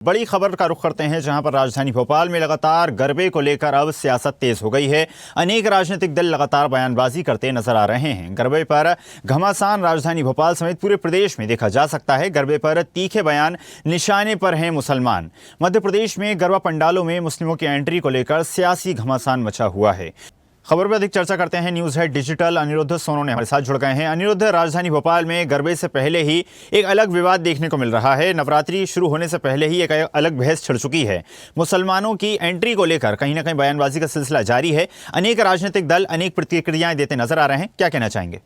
बड़ी खबर का रुख करते हैं, जहां पर राजधानी भोपाल में लगातार गरबे को लेकर अब सियासत तेज हो गई है। अनेक राजनीतिक दल लगातार बयानबाजी करते नजर आ रहे हैं। गरबे पर घमासान राजधानी भोपाल समेत पूरे प्रदेश में देखा जा सकता है। गरबे पर तीखे बयान, निशाने पर हैं मुसलमान। मध्य प्रदेश में गरबा पंडालों में मुस्लिमों की एंट्री को लेकर सियासी घमासान मचा हुआ है। खबर पर अधिक चर्चा करते हैं। News head digital Aniruddh Sonone हमारे साथ जुड़ गए हैं। अनिरुद्ध, राजधानी भोपाल में गरबे से पहले ही एक अलग विवाद देखने को मिल रहा है। नवरात्रि शुरू होने से पहले ही एक अलग बहस छिड़ चुकी है। मुसलमानों की एंट्री को लेकर कहीं ना कहीं बयानबाजी का सिलसिला जारी है। अनेक राजनीतिक दल अनेक प्रतिक्रियाएं देते नजर आ रहे हैं। क्या कहना चाहेंगे?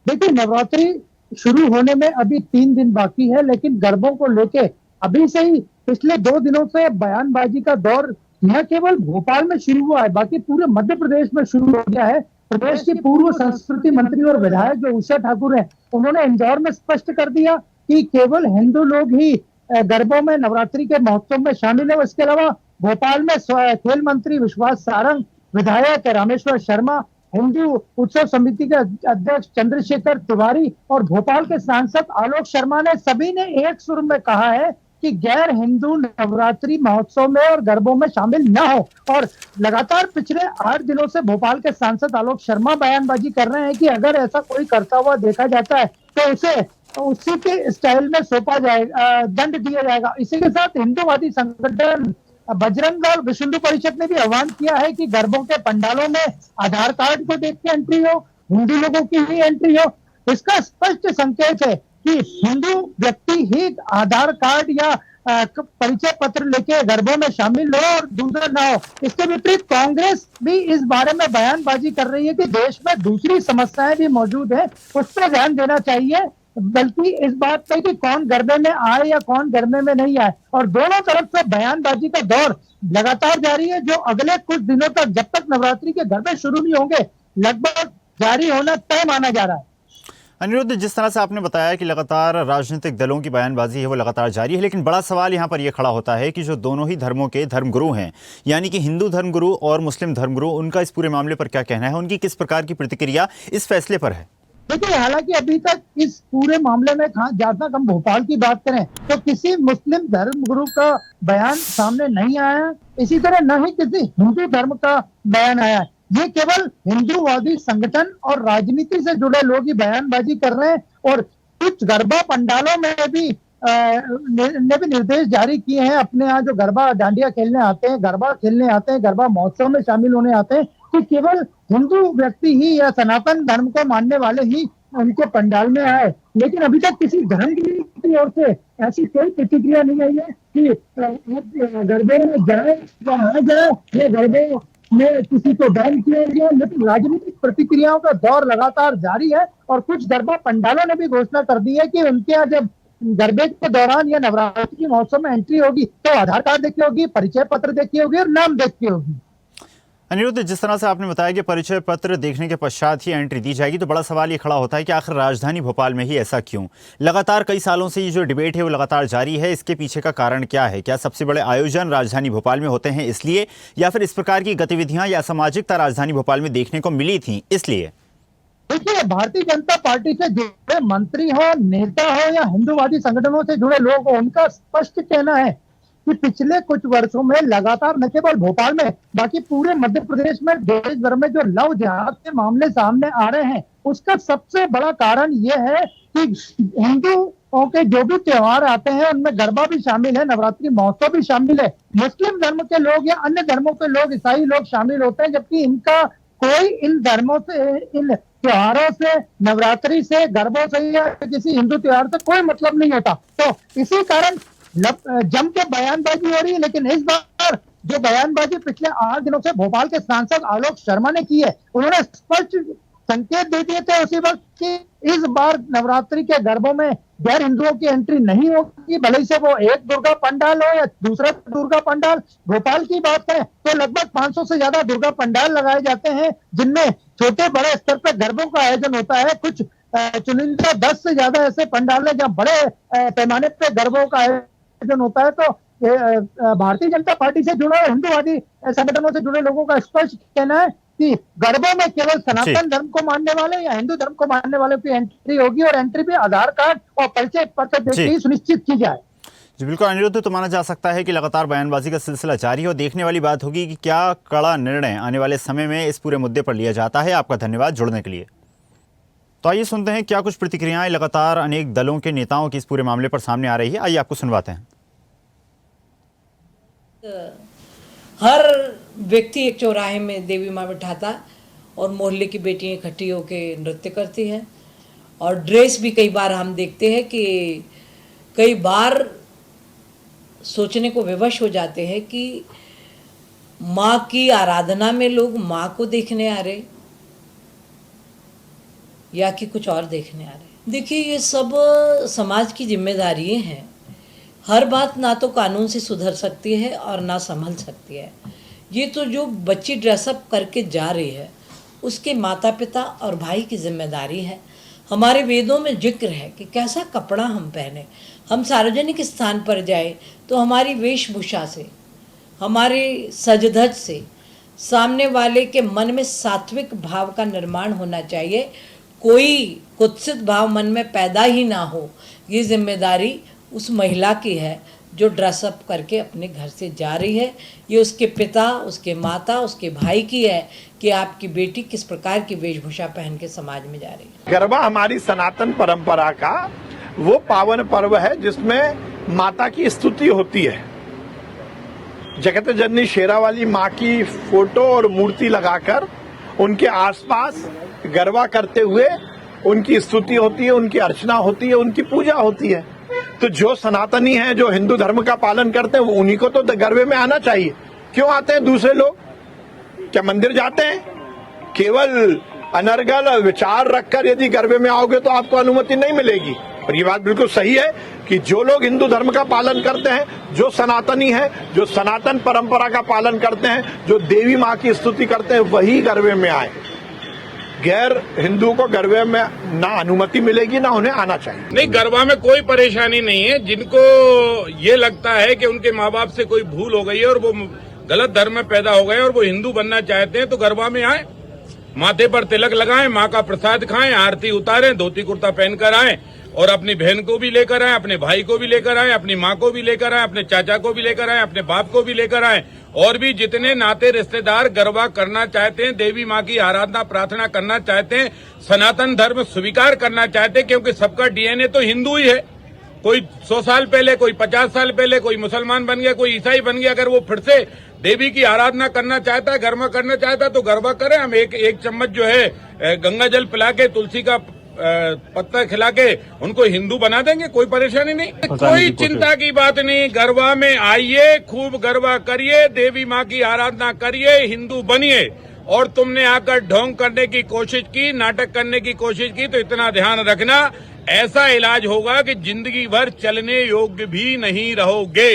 देखिए, नवरात्रि शुरू होने में अभी 3 दिन बाकी है, लेकिन गरबों को लेके अभी से ही पिछले 2 दिनों से बयानबाजी का दौर न केवल भोपाल में शुरू हुआ है, बाकी पूरे मध्य प्रदेश में शुरू हो गया है। प्रदेश की पूर्व संस्कृति मंत्री और विधायक जो उषा ठाकुर है, उन्होंने इंदौर में स्पष्ट कर दिया कि केवल हिंदू लोग ही गरबों में, नवरात्रि के महोत्सव में शामिल है। इसके अलावा भोपाल में खेल मंत्री विश्वास सारंग, विधायक रामेश्वर शर्मा, हिंदू उत्सव समिति के अध्यक्ष चंद्रशेखर तिवारी और भोपाल के सांसद आलोक शर्मा ने सभी ने एक सुर में कहा है कि गैर हिंदू नवरात्रि महोत्सव में और गरबों में शामिल न हो। और लगातार पिछले 8 दिनों से भोपाल के सांसद आलोक शर्मा बयानबाजी कर रहे हैं कि अगर ऐसा कोई करता हुआ देखा जाता है तो उसे उसी के स्टाइल में सौंपा जाएगा, दंड दिया जाएगा। इसी के साथ हिंदूवादी संगठन बजरंग दल विश्व हिंदू परिषद ने भी आह्वान किया है कि गरबों के पंडालों में आधार कार्ड को देख के एंट्री हो, हिंदू लोगों की ही एंट्री हो। इसका स्पष्ट संकेत है कि हिंदू व्यक्ति ही आधार कार्ड या परिचय पत्र लेके गरबों में शामिल हो और दूसरा ना हो। इसके विपरीत कांग्रेस भी इस बारे में बयानबाजी कर रही है कि देश में दूसरी समस्याएं भी मौजूद है, उस पर ध्यान देना चाहिए, बल्कि इस बात पे कि कौन गरबे में आए या कौन गरबे में नहीं आए। और दोनों तरफ से बयानबाजी का दौर लगातार जारी है, जो अगले कुछ दिनों तक, जब तक नवरात्रि के गरबे शुरू नहीं होंगे, लगभग जारी होना तय माना जा रहा है। अनिरुद्ध, जिस तरह से आपने बताया कि लगातार राजनीतिक दलों की बयानबाजी है वो लगातार जारी है, लेकिन बड़ा सवाल यहाँ पर यह खड़ा होता है कि जो दोनों ही धर्मों के धर्मगुरु हैं, यानी कि हिंदू धर्मगुरु और मुस्लिम धर्मगुरु, उनका इस पूरे मामले पर क्या कहना है? उनकी किस प्रकार की प्रतिक्रिया इस फैसले पर है? देखिए, हालांकि अभी तक इस पूरे मामले में जहां तक हम भोपाल की बात करें तो किसी मुस्लिम धर्मगुरु का बयान सामने नहीं आया है, इसी तरह न ही किसी हिंदू धर्म का बयान आया है। ये केवल हिंदूवादी संगठन और राजनीति से जुड़े लोग ही बयानबाजी कर रहे हैं। और कुछ गरबा पंडालों में भी ने भी निर्देश जारी किए हैं अपने यहाँ जो गरबा डांडिया खेलने आते हैं, गरबा खेलने आते हैं, गरबा महोत्सव में शामिल होने आते हैं, कि केवल हिंदू व्यक्ति ही या सनातन धर्म को मानने वाले ही उनके पंडाल में आए। लेकिन अभी तक किसी धर्म की ओर से ऐसी कोई प्रतिक्रिया नहीं आई है कि गरबे में जाए या न जाए, या गरबे में किसी को बैन किया गया। लेकिन राजनीतिक प्रतिक्रियाओं का दौर लगातार जारी है और कुछ गरबा पंडालों ने भी घोषणा कर दी है कि उनके यहाँ जब गरबे के दौरान या नवरात्रि के महोत्सव में एंट्री होगी तो आधार कार्ड देखी होगी, परिचय पत्र देखी होगी और नाम देखी होगी। अनिरुद्ध, जिस तरह से आपने बताया कि परिचय पत्र देखने के पश्चात ही एंट्री दी जाएगी, तो बड़ा सवाल ये खड़ा होता है कि आखिर राजधानी भोपाल में ही ऐसा क्यों? लगातार कई सालों से ये जो डिबेट है वो लगातार जारी है। इसके पीछे का कारण क्या है? क्या सबसे बड़े आयोजन राजधानी भोपाल में होते हैं इसलिए, या फिर इस प्रकार की गतिविधियां या असामाजिकता राजधानी भोपाल में देखने को मिली थी इसलिए? देखिए, भारतीय जनता पार्टी से जुड़े मंत्री हो, नेता हो या हिंदूवादी संगठनों से जुड़े लोग हो, उनका स्पष्ट कहना है कि पिछले कुछ वर्षों में लगातार न केवल भोपाल में, बाकी पूरे मध्य प्रदेश में, देश भर में जो लव जिहाद के मामले सामने आ रहे हैं, उसका सबसे बड़ा कारण यह है कि हिंदुओं के जो भी त्योहार आते हैं उनमें गरबा भी शामिल है, नवरात्रि महोत्सव भी शामिल है, मुस्लिम धर्म के लोग या अन्य धर्मों के लोग, ईसाई लोग शामिल होते हैं, जबकि इनका कोई इन धर्मों से, इन त्योहारों से, नवरात्रि से, गरबों से या किसी हिंदू त्योहार से कोई मतलब नहीं होता। तो इसी कारण जम के बयानबाजी हो रही है। लेकिन इस बार जो बयानबाजी पिछले 8 दिनों से भोपाल के सांसद आलोक शर्मा ने की है, उन्होंने स्पष्ट संकेत दे दिए थे उसी वक्त कि इस बार नवरात्रि के गरबों में गैर हिंदुओं की एंट्री नहीं होगी, भले से वो एक दुर्गा पंडाल हो या दूसरा दुर्गा पंडाल। भोपाल की बात करें तो लगभग 500 से ज्यादा दुर्गा पंडाल लगाए जाते हैं, जिनमें छोटे बड़े स्तर पर गरबों का आयोजन होता है। कुछ चुनिंदा 10 से ज्यादा ऐसे पंडाल है जहाँ बड़े पैमाने पर गरबों का आयोजन होता है। तो भारतीय जनता पार्टी से जुड़े हिंदूवादी संगठनों से जुड़े लोगों का स्पष्ट कहना है कि गरबों में केवल सनातन धर्म को मानने वाले या हिंदू धर्म को मानने वाले की एंट्री होगी और एंट्री भी आधार कार्ड और परिचय पत्र देकर ही सुनिश्चित की जाए। जी बिल्कुल अनिरुद्ध, तो माना जा सकता है कि लगातार बयानबाजी का सिलसिला जारी है और देखने वाली बात होगी कि क्या कड़ा निर्णय आने वाले समय में इस पूरे मुद्दे पर लिया जाता है। आपका धन्यवाद जुड़ने के लिए। तो आइए सुनते हैं क्या कुछ प्रतिक्रियाएं लगातार अनेक दलों के नेताओं की इस पूरे मामले पर सामने आ रही है। आइए आपको सुनवाते हैं। हर व्यक्ति एक चौराहे में देवी माँ बिठाता और मोहल्ले की बेटियां इकट्ठी होकर नृत्य करती हैं, और ड्रेस भी कई बार हम देखते हैं कि कई बार सोचने को विवश हो जाते हैं कि माँ की आराधना में लोग माँ को देखने आ रहे या कि कुछ और देखने आ रहे। देखिए, ये सब समाज की जिम्मेदारी हैं। हर बात ना तो कानून से सुधर सकती है और ना संभल सकती है। ये तो जो बच्ची ड्रेसअप करके जा रही है उसके माता पिता और भाई की जिम्मेदारी है। हमारे वेदों में जिक्र है कि कैसा कपड़ा हम पहने। हम सार्वजनिक स्थान पर जाए तो हमारी वेशभूषा से, हमारे सज-धज से सामने वाले के मन में सात्विक भाव का निर्माण होना चाहिए। कोई कुत्सित भाव मन में पैदा ही ना हो। ये जिम्मेदारी उस महिला की है जो ड्रेसअप करके अपने घर से जा रही है। ये उसके पिता, उसके माता, उसके भाई की है कि आपकी बेटी किस प्रकार की वेशभूषा पहन के समाज में जा रही है। गरबा हमारी सनातन परंपरा का वो पावन पर्व है जिसमें माता की स्तुति होती है। जगत जननी शेरावाली माँ की फोटो और मूर्ति लगाकर उनके आसपास गरबा करते हुए उनकी स्तुति होती है, उनकी अर्चना होती है, उनकी पूजा होती है। तो जो सनातनी हैं, जो हिंदू धर्म का पालन करते हैं, उन्हीं को तो गरबे में आना चाहिए। क्यों आते हैं दूसरे लोग? क्या मंदिर जाते हैं? केवल अनर्गल विचार रखकर यदि गरबे में आओगे तो आपको अनुमति नहीं मिलेगी। और ये बात बिल्कुल सही है कि जो लोग हिंदू धर्म का पालन करते हैं, जो सनातनी है, जो सनातन परंपरा का पालन करते हैं, जो देवी माँ की स्तुति करते हैं, वही गरबे में आए। गैर हिंदू को गरबे में ना अनुमति मिलेगी, ना उन्हें आना चाहिए। नहीं, गरबा में कोई परेशानी नहीं है। जिनको ये लगता है कि उनके माँ बाप से कोई भूल हो गई है और वो गलत धर्म में पैदा हो गए और वो हिंदू बनना चाहते हैं, तो गरबा में आए, माथे पर तिलक लगाएं, माँ का प्रसाद खाएं, आरती उतारें, धोती कुर्ता पहनकर आएं और अपनी बहन को भी लेकर आए, अपने भाई को भी लेकर आए, अपनी माँ को भी लेकर आए, अपने चाचा को भी लेकर आए, अपने बाप को भी लेकर आए, और भी जितने नाते रिश्तेदार गरबा करना चाहते हैं, देवी माँ की आराधना प्रार्थना करना चाहते हैं, सनातन धर्म स्वीकार करना चाहते हैं, क्योंकि सबका डीएनए तो हिंदू ही है। कोई 100 साल पहले, कोई 50 साल पहले कोई मुसलमान बन गया, कोई ईसाई बन गया। अगर वो फिर से देवी की आराधना करना चाहता है, गरबा करना चाहता है, तो गरबा करें। हम एक चम्मच जो है गंगा जल पिला के, तुलसी का पत्ता खिला के उनको हिंदू बना देंगे, कोई परेशानी नहीं, कोई चिंता की बात नहीं। गरबा में आइए, खूब गरबा करिए, देवी माँ की आराधना करिए, हिंदू बनिए। और तुमने आकर ढोंग करने की कोशिश की, नाटक करने की कोशिश की, तो इतना ध्यान रखना, ऐसा इलाज होगा कि जिंदगी भर चलने योग्य भी नहीं रहोगे।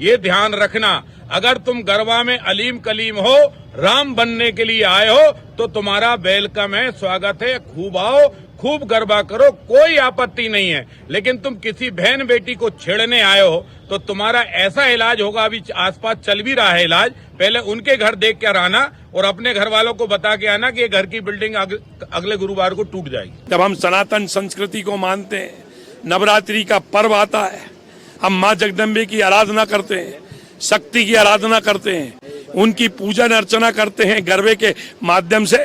ये ध्यान रखना। अगर तुम गरबा में अलीम कलीम हो, राम बनने के लिए आए हो, तो तुम्हारा वेलकम है, स्वागत है। खूब आओ, खूब गरबा करो, कोई आपत्ति नहीं है। लेकिन तुम किसी बहन बेटी को छेड़ने आए हो तो तुम्हारा ऐसा इलाज होगा। अभी आसपास चल भी रहा है इलाज। पहले उनके घर देख कर आना और अपने घर वालों को बता के आना कि ये घर की बिल्डिंग अगले गुरुवार को टूट जाएगी। जब हम सनातन संस्कृति को मानते हैं, नवरात्रि का पर्व आता है, हम माँ जगदम्बे की आराधना करते हैं, शक्ति की आराधना करते हैं, उनकी पूजन अर्चना करते हैं गरबे के माध्यम से,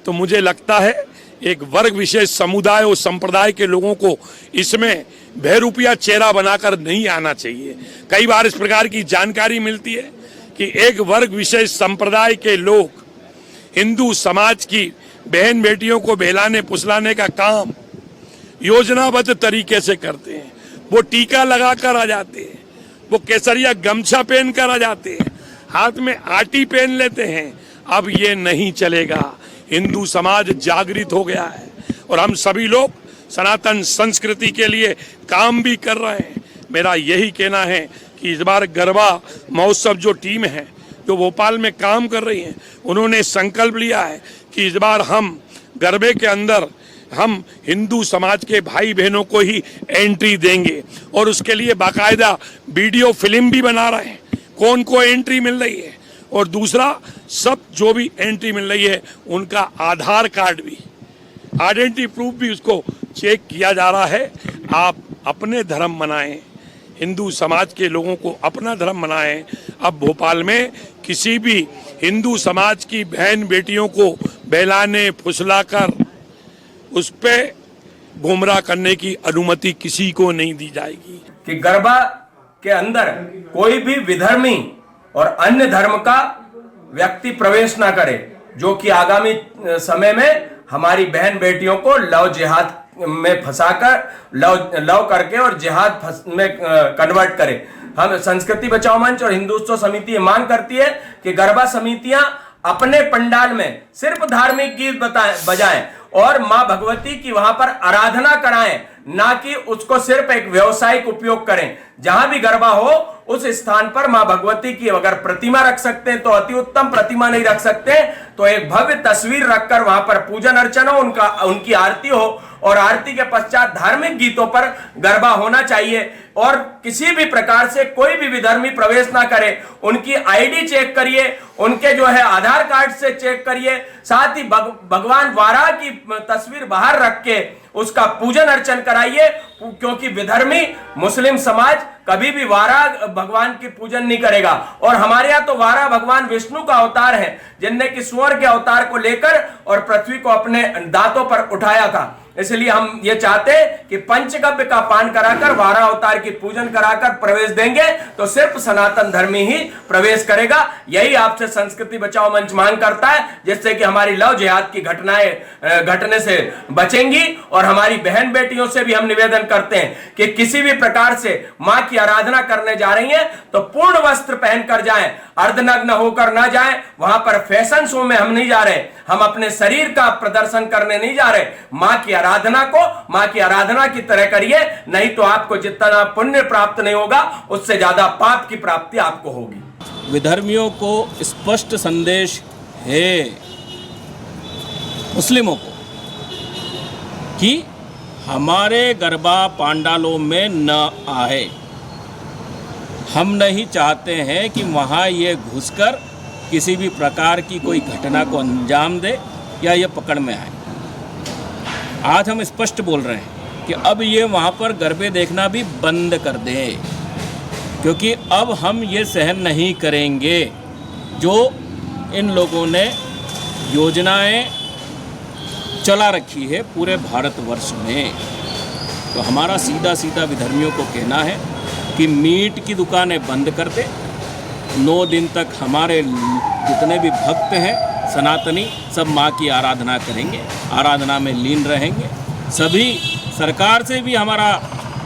तो मुझे लगता है एक वर्ग विशेष समुदाय और संप्रदाय के लोगों को इसमें बहरूपिया चेहरा बनाकर नहीं आना चाहिए। कई बार इस प्रकार की जानकारी मिलती है कि एक वर्ग विशेष संप्रदाय के लोग हिंदू समाज की बहन बेटियों को बहलाने फुसलाने का काम योजनाबद्ध तरीके से करते हैं। वो टीका लगाकर आ जाते हैं, वो केसरिया गमछा पहन कर आ जाते हैं, हाथ में आटी पहन लेते हैं। अब ये नहीं चलेगा। हिंदू समाज जागृत हो गया है और हम सभी लोग सनातन संस्कृति के लिए काम भी कर रहे हैं। मेरा यही कहना है कि इस बार गरबा महोत्सव जो टीम है जो भोपाल में काम कर रही है, उन्होंने संकल्प लिया है कि इस बार हम गरबे के अंदर हम हिंदू समाज के भाई बहनों को ही एंट्री देंगे और उसके लिए बाकायदा वीडियो फिल्म भी बना रहे हैं, कौन को एंट्री मिल रही है। और दूसरा, सब जो भी एंट्री मिल रही है उनका आधार कार्ड भी, आइडेंटिटी प्रूफ भी उसको चेक किया जा रहा है। आप अपने धर्म मनाएं, हिंदू समाज के लोगों को अपना धर्म मनाएं। अब भोपाल में किसी भी हिंदू समाज की बहन बेटियों को बहलाने फुसलाकर उस पे गुमराह करने की अनुमति किसी को नहीं दी जाएगी। कि गरबा के अंदर कोई भी विधर्मी और अन्य धर्म का व्यक्ति प्रवेश ना करे, जो कि आगामी समय में हमारी बहन बेटियों को लव जिहाद में फंसाकर लव करके और जिहाद में कन्वर्ट करे। हम संस्कृति बचाओ मंच और हिंदुत्व समिति ये मांग करती है कि गरबा समितियां अपने पंडाल में सिर्फ धार्मिक गीत बजाएं और मां भगवती की वहां पर आराधना कराएं, ना कि उसको सिर्फ एक व्यवसायिक उपयोग करें। जहां भी गरबा हो उस स्थान पर मां भगवती की अगर प्रतिमा रख सकते हैं तो अति उत्तम, प्रतिमा नहीं रख सकते तो एक भव्य तस्वीर रखकर वहां पर पूजन अर्चन हो, उनकी आरती हो और आरती के पश्चात धार्मिक गीतों पर गरबा होना चाहिए। और किसी भी प्रकार से कोई भी विधर्मी प्रवेश ना करे। उनकी आईडी चेक करिए, उनके जो है आधार कार्ड से चेक करिए, साथ ही भगवान वारा की तस्वीर बाहर रख के उसका पूजन अर्चन कराइए, क्योंकि विधर्मी मुस्लिम समाज कभी भी वारा भगवान की पूजन नहीं करेगा। और हमारे यहाँ तो वारा भगवान विष्णु का अवतार है, जिनने कि सूअर के अवतार को लेकर और पृथ्वी को अपने दांतों पर उठाया था। इसलिए हम ये चाहते हैं कि पंचगव्य का पान कराकर वारा अवतार की पूजन कराकर प्रवेश देंगे तो सिर्फ सनातन धर्मी ही प्रवेश करेगा। यही आपसे संस्कृति बचाओ मंच मांग करता है, जिससे कि हमारी लव जिहाद की घटनाएं घटने से बचेंगी। और हमारी बहन बेटियों से भी हम निवेदन करते हैं कि किसी भी प्रकार से मां की आराधना करने जा रही हैं तो पूर्ण वस्त्र पहनकर जाएं, अर्धनग्न होकर ना जाएं। वहां पर फैशन शो में हम नहीं जा रहे, हम अपने शरीर का प्रदर्शन करने नहीं जा रहे। मां की आराधना को मां की आराधना की तरह करिए, नहीं तो आपको जितना पुण्य प्राप्त नहीं होगा उससे ज्यादा पाप की प्राप्ति आपको होगी। विधर्मियों को स्पष्ट संदेश है मुस्लिमों को कि हमारे गरबा पांडालों में न आए। हम नहीं चाहते हैं कि वहाँ ये घुसकर किसी भी प्रकार की कोई घटना को अंजाम दे या ये पकड़ में आए। आज हम स्पष्ट बोल रहे हैं कि अब ये वहाँ पर गरबे देखना भी बंद कर दें, क्योंकि अब हम ये सहन नहीं करेंगे जो इन लोगों ने योजनाएं चला रखी है पूरे भारतवर्ष में। तो हमारा सीधा विधर्मियों को कहना है कि मीट की दुकानें बंद कर दे। 9 दिन तक हमारे जितने भी भक्त हैं सनातनी सब माँ की आराधना करेंगे, आराधना में लीन रहेंगे। सभी सरकार से भी हमारा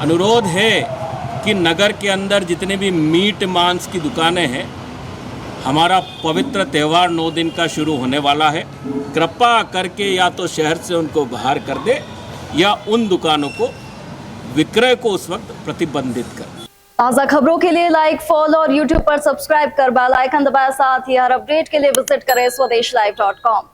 अनुरोध है कि नगर के अंदर जितने भी मीट मांस की दुकानें हैं, हमारा पवित्र त्यौहार 9 दिन का शुरू होने वाला है, कृपा करके या तो शहर से उनको बाहर कर दे या उन दुकानों को विक्रय को उस वक्त प्रतिबंधित कर। ताज़ा खबरों के लिए लाइक, फॉलो और यूट्यूब पर सब्सक्राइब कर बेल आइकन दबाएं। साथ ही हर अपडेट के लिए विजिट करें swedeshlive.com।